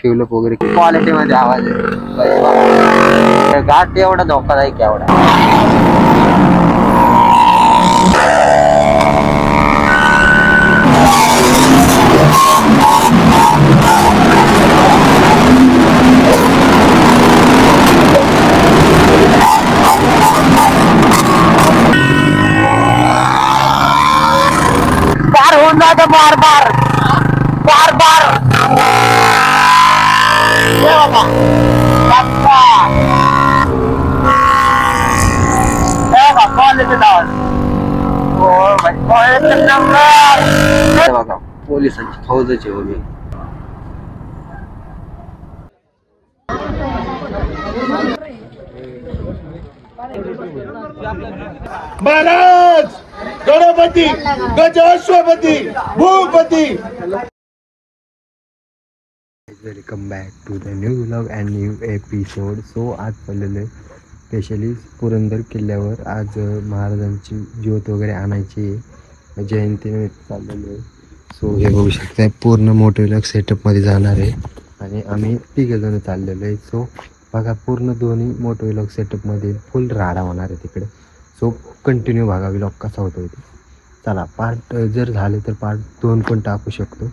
फ्युलअप वगैरे क्वालिटी मध्ये आवाज आहे. घाट एवढा धोकादायक एवढा. पार होऊन जातं बार बार बार बार. बघा पोलिसांची फौजची उभी. महाराज गणपती गजाश्वपती भूपती. Welcome back to the new vlog and new episode. So आज चाललेलं आहे स्पेशली पुरंदर किल्ल्यावर. आज महाराजांची ज्योत वगैरे आणायची आहे, जयंतीनिमित्त चाललेलं आहे. सो हे बघू शकता पूर्ण मोठे सेटअपमध्ये जाणार आहे आणि आम्ही तिघजण चाललेलो आहे. सो बघा पूर्ण दोन्ही मोठे व्लॉग सेटअपमध्ये फुल राडा होणार आहे तिकडे. सो कंटिन्यू बघा व्लॉग कसा होतो ते. चला पार्ट जर झाले तर पार्ट 2 पण टाकू शकतो,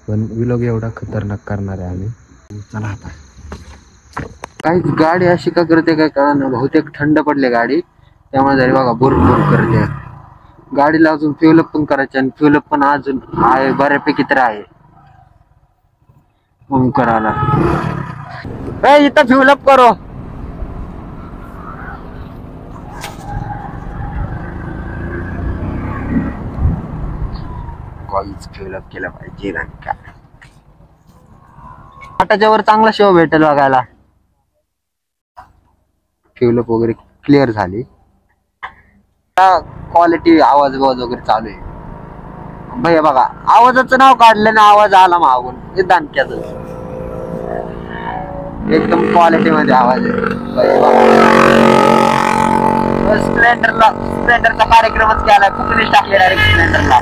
पण व्लॉग एवढा खतरनाक करणार आहे आम्ही. चला आता. काही गाडी अशी का करते काय कळना, बहुतेक थंड पडले गाडी त्यामुळे जरी बघा भुरभुर करते. गाडीला अजून फ्युलअप पण करायचे आणि फ्युलअप पण अजून आहे बऱ्यापैकी तर आहे. मग करायला इथं फ्युलअप करो. कॉईज फ्युलअप केलं पाहिजे ना का. आटाच्या वर चांगला शो भेटेल बघायला. फ्युलअप वगैरे क्लिअर झाली. क्वालिटी आवाज वगैरे चालू आहे. भैया बघा आवाजाचं नाव काढलं ना, आवाज आला मागून हे दानक्याच एकदम क्वालिटी मध्ये आवाज आहे. स्प्लेंडरचा कार्यक्रमच केलाय. कुठलीच टाकले डायरेक्ट स्प्लेंडरला.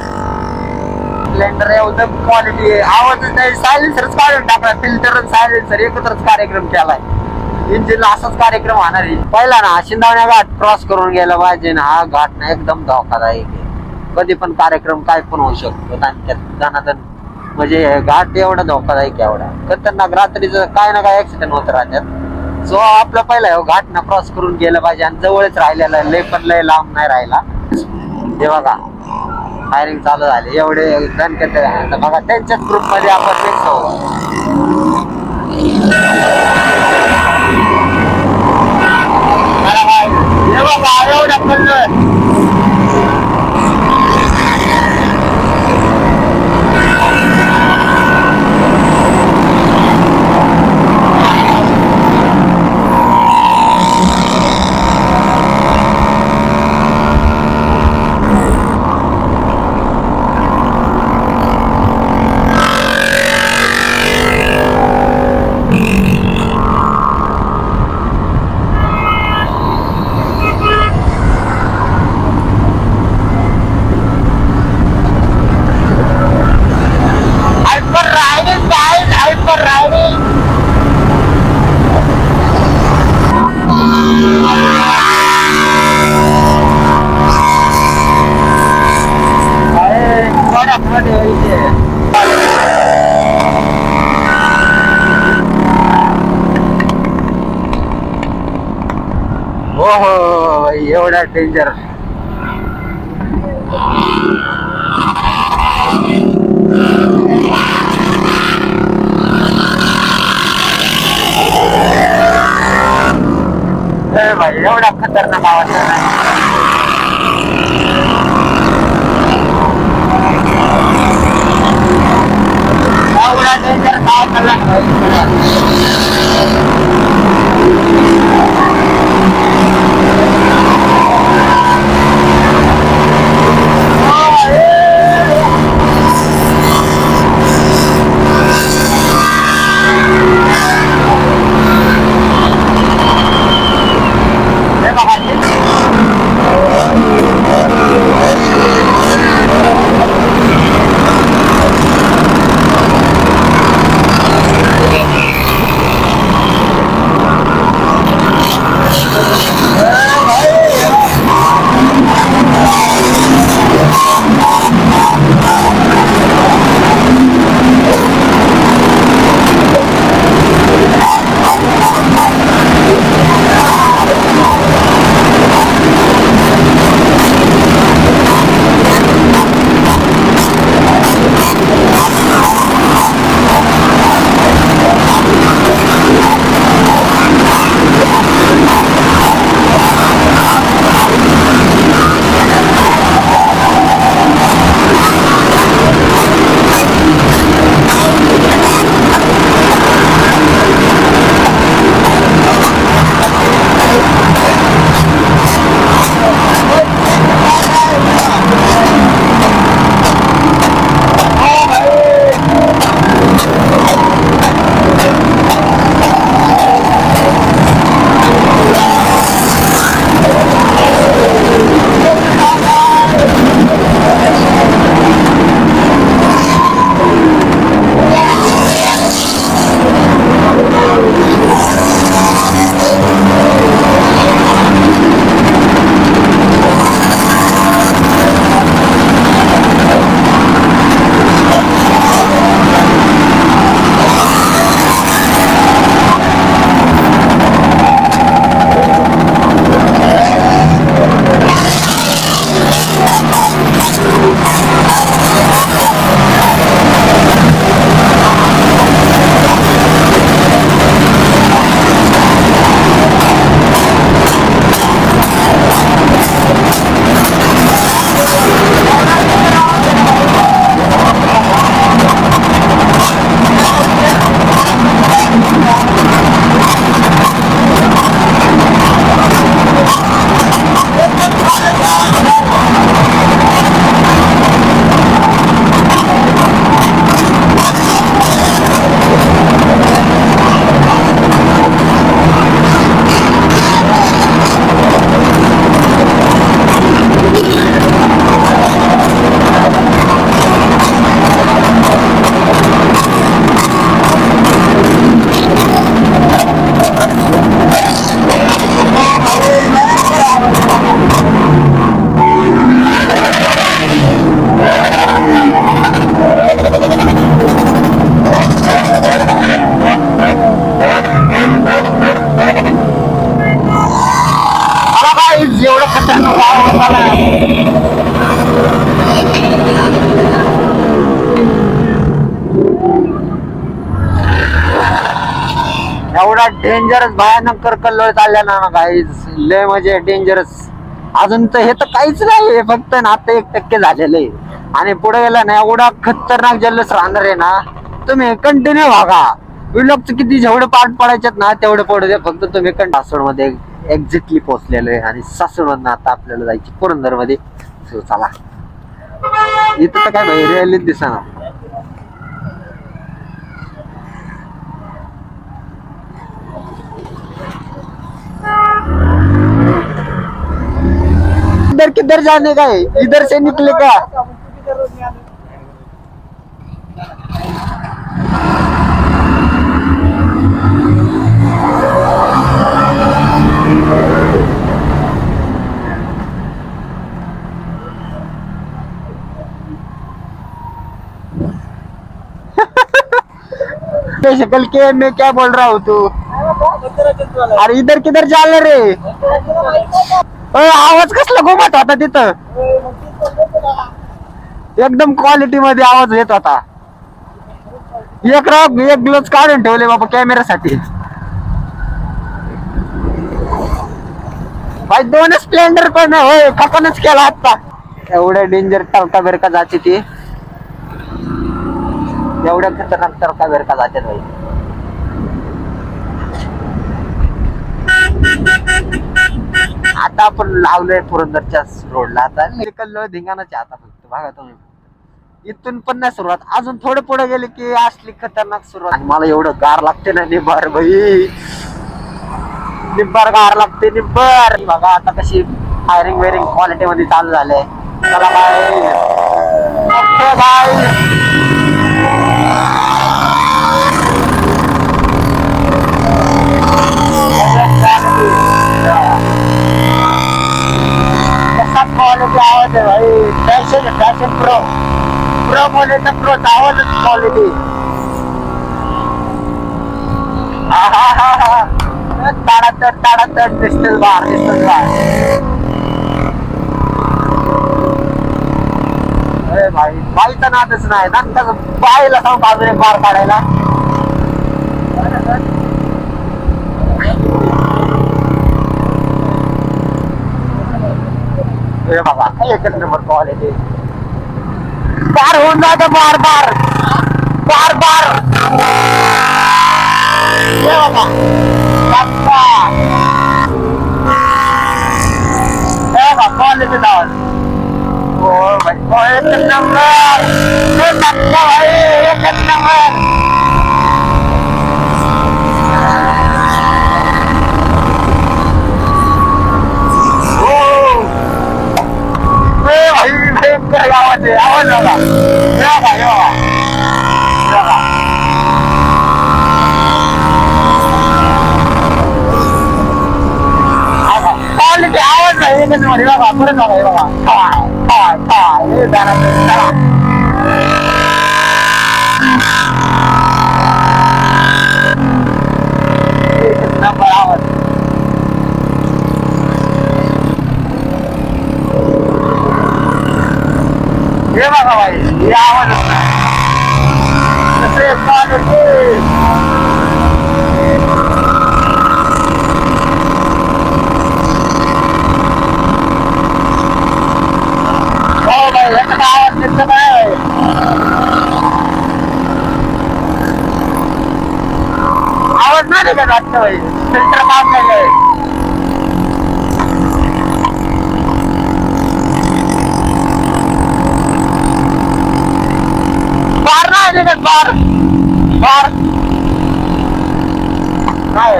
स्प्लेंडर एकदम क्वालिटी आहे. आवाजच नाही, सायलेन्सरच काढून टाकला. फिल्टर सायलेन्सर एकत्रच कार्यक्रम केलाय. इंजिनला असाच कार्यक्रम होणार आहे. पहिला ना शिंदावण्या घाट क्रॉस करून गेला पाहिजे ना. हा घाट ना एकदम धोकादायक आहे. कधी पण कार्यक्रम काय पण होऊ शकतो. दनादन म्हणजे घाट एवढा धोकादायक एवढा खतरनाक. रात्रीचं काय ना काय ऍक्सिडेंट होत राहतात. जो आपला पहिला घाट ना क्रॉस करून गेला पाहिजे आणि जवळच राहिलेला, लय पण लय लांब नाही राहिला. हे बघा फायरिंग चालू झाली. एवढे दणकत बघा त्यांच्याच ग्रुप मध्ये आपण मिक्स होऊ. हो एवढा डेंजर. भाई एवढा खतरनाक आवाज एवढा डेंजर एवढा डेंजरस भयानक कल्लोळ चालल्या ना गाईज, लय म्हणजे डेंजरस. अजून तर हे तर काहीच नाही, फक्त ना आता 1% झालेलं आहे. आणि पुढे गेला ना एवढा खतरनाक जल्लोष राहणार आहे ना. तुम्ही कंटिन्यू बघा. व्लॉगचं किती जेवढे पार्ट पडायच्यात ना तेवढे पडू दे, फक्त तुम्ही सासवड मध्ये एक्झॅक्टली पोहोचलेलो आहे. आणि सासवड मधून आता आपल्याला जायची पुरंदर मध्ये. चला इथं तर काय भाई रिअलीच दिसना. इधर किधर जाने का है, इधर से निकले का? शक्ल के मैं क्या बोल रहा हूँ तू? अरे इधर किधर चालले रे? आवाज कसला घुमत होता तिथं, एकदम क्वालिटी मध्ये आवाज येत होता. एक ग्लोव्ह काढून ठेवले बाबा कॅमेऱ्यासाठी. भाई 2 स्प्लेंडर पण होय खपनच केला आता. एवढ्या डेंजर टरका बेरका जाते ती, एवढ्या खतरनाक टरका बेरका जाते भाई. आता आपण लावलोय पुरंदरच्या रोडला. आता कल्लोळ धिंगाणाचे आता फक्त बघा तुम्ही. इथून पण नाही सुरुवात, अजून थोडं पुढे गेले की असली खतरनाक सुरुवात. आणि मला एवढं गार लागते ना निब्बार भाई, निब्बार गार लागते निब्बार. बघा आता कशी फायरिंग वेरिंग क्वालिटी मध्ये चालू झालंय. चला बाय क्वालिटी आवाज आहे भाई. फॅशन प्रो बोलायचा प्रो आवाजच क्वालिटी. ताडातड दिसतेच बार. अरे भाई बाईचा नादच नाही, नंतर बाईला सांग बाजूने बार काढायला. बाबा एकच नंबर क्वालिटी. बार होऊन जात बार बार बार बार. क्वालिटी आवाज. हो भाई एकच नंबर, एकच नंबर. आवाज आहे, आवाज बघा. क्वालिटी आवाज नाही एकच मध्ये बघा. परत बघा एकच नंबर आवाज. हे बघा भाई, हे आवाजच नाही. हो भाई याचा आवाज येत नाही. आवाज नाही का जास्त भाई, फिल्टर काम नाही. बार बार काय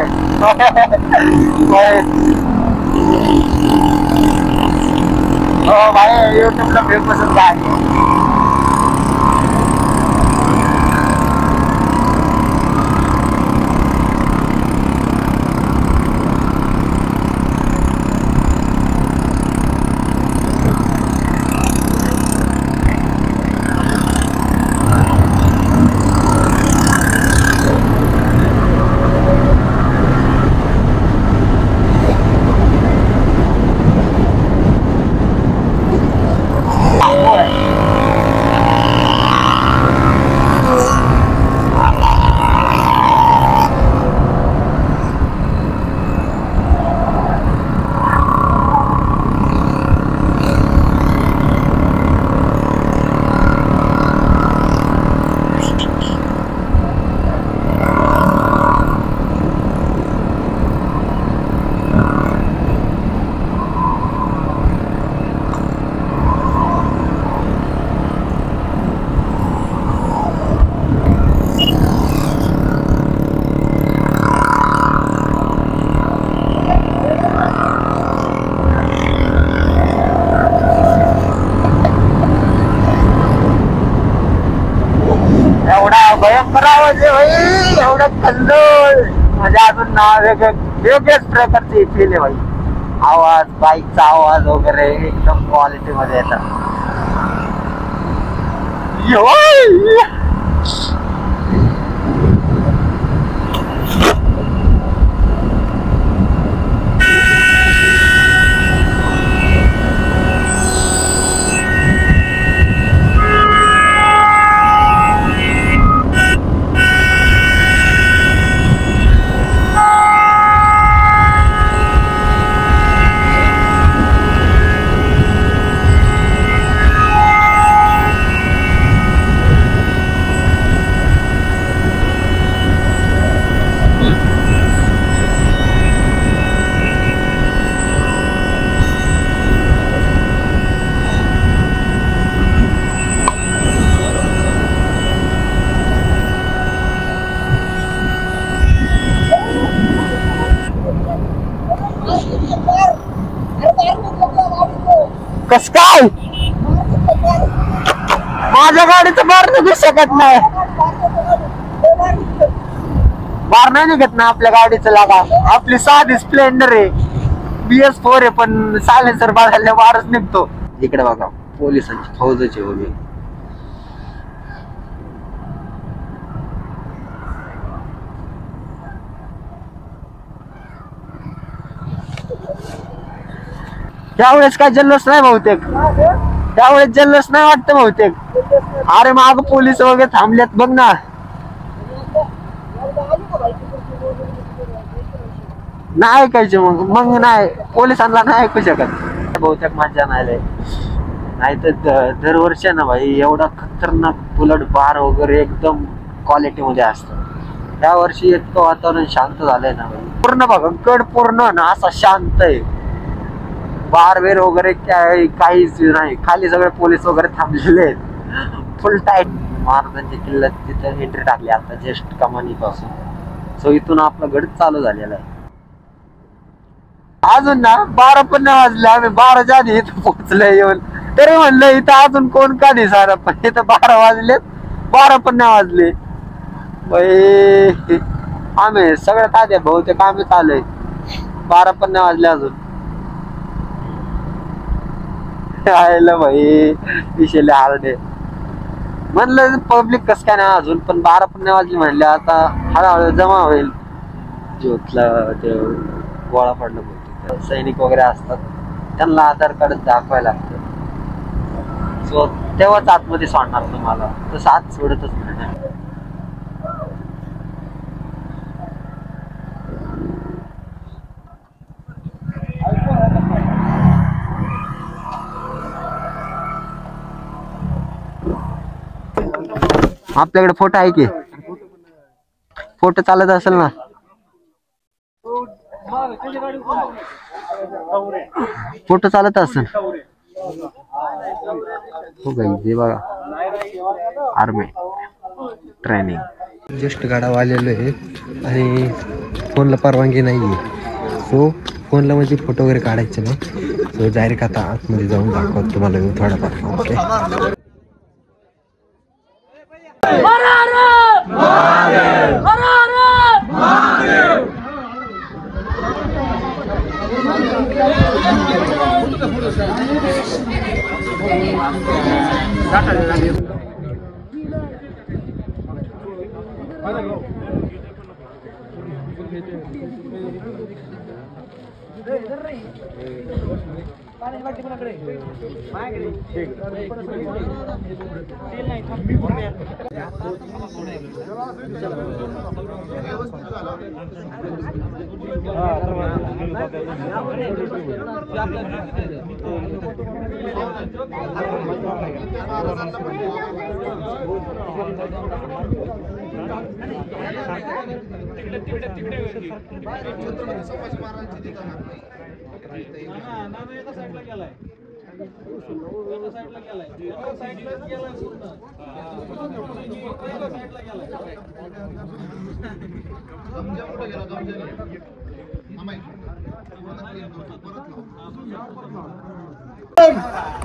हो भाई यूट्यूबला फेमस आहे. कल्लोळ म्हणजे अजून ना वेगळ्याच प्रकारची फील आहे भाई. आवाज, बाईकचा आवाज वगैरे एकदम क्वालिटी मध्ये येतात. कस काय माझ्या गाडीचं बार निघू शकत नाही. बार नाही निघत ना आपल्या गाडीचं लागा. आपली साधी स्प्लेंडर आहे, BS4 आहे, पण सायलेन्सर बघायला बारच निघतो. इकडे बघा पोलिसांची फौजची उभी. त्यावेळेस काय जल्लोष नाही बहुतेक, त्यावेळेस जल्लोष नाही वाटतं बहुतेक. अरे माग पोलीस वगैरे थांबल्यात बघ ना. नाही ऐकायचे मग नाही, पोलिसांना नाही ऐकू शकत बहुतेक. मजा नाही तर दरवर्षी ना भाई एवढा खतरनाक बुलेट बार वगैरे एकदम क्वालिटी मध्ये असतं. या वर्षी इतकं वातावरण शांत झालंय ना भाई. पूर्ण बघा गड पूर्ण ना असा शांत आहे. बारवेर वगैरे काहीच नाही. खाली सगळे पोलीस वगैरे थांबलेले आहेत फुल टाईट. महाराजांच्या किल्ल्यात तिथे एंट्री टाकली आता जस्ट कमानी पासून. सो इथून आपला गड चालू झालेला आहे. अजून ना 12 पण नाही वाजले. आम्ही 12च्या आधी इथं पोहोचलोय येऊन. तरी म्हणलं इथं अजून कोण का दिसणार, पण इथं 12 वाजलेत. 12 पण नाही वाजले. आम्ही सगळ्यात आधी बहुतेक आम्ही चालूय. 12 पण नाही वाजले अजून. भाई विषय हार्डे म्हणलं पब्लिक कस काय नाही अजून, पण 12 पण नाही वाजली म्हणले. आता हळूहळू जमा होईल. ज्योतला ते गोळा पडलं बहुतेक. सैनिक वगैरे असतात, त्यांना आधार कार्ड दाखवायला लागतं. सो तेव्हाच आतमध्ये सोडणार तुम्हाला, तसं आत सोडतच नाही. आपल्याकडे फोटो आहे की, फोटो चालत असेल ना. फोटो चालत असेल हो भाई. बघा आर्मी ट्रेनिंग. जस्ट गाडा आलेलो आहे आणि फोनला परवानगी नाही आहे. सो फोनला म्हणजे फोटो वगैरे काढायचे नाही. सो डायरेक्ट आता आतमध्ये जाऊन दाखवतो तुम्हाला थोडाफार. ओके.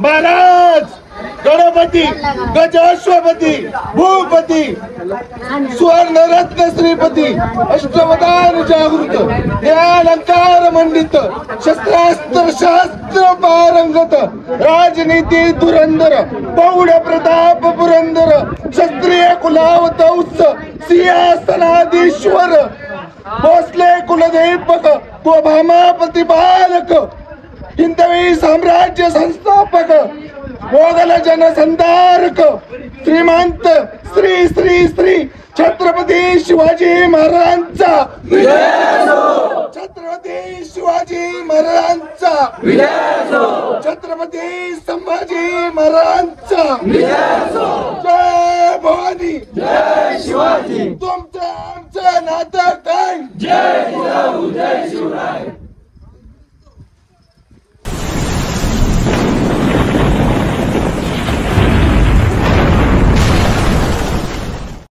महाराज गणपती गजाश्वपती भूपती स्वर्णरत्न श्रीपती अष्टवदान जागृत ज्ञानंकार मंडित शस्त्रास्त्र शास्त्र पारंगत राजनीती धुरंधर पौढ प्रताप पुरंदर क्षत्रिय कुलावत उच्च सिंहासनाधीश्वर भोसले कुलदैवक तो भामा प्रतिपालक हिंदवी साम्राज्य संस्थापक मोगल जनसंधारक श्रीमंत श्री श्री श्री छत्रपती शिवाजी महाराजांचा छत्रपती शिवाजी महाराजांचा छत्रपती संभाजी महाराजांचा जय भवानी जय शिवाजी तुमचं आमचं नातं काय जय जिजाऊ जय शिवराय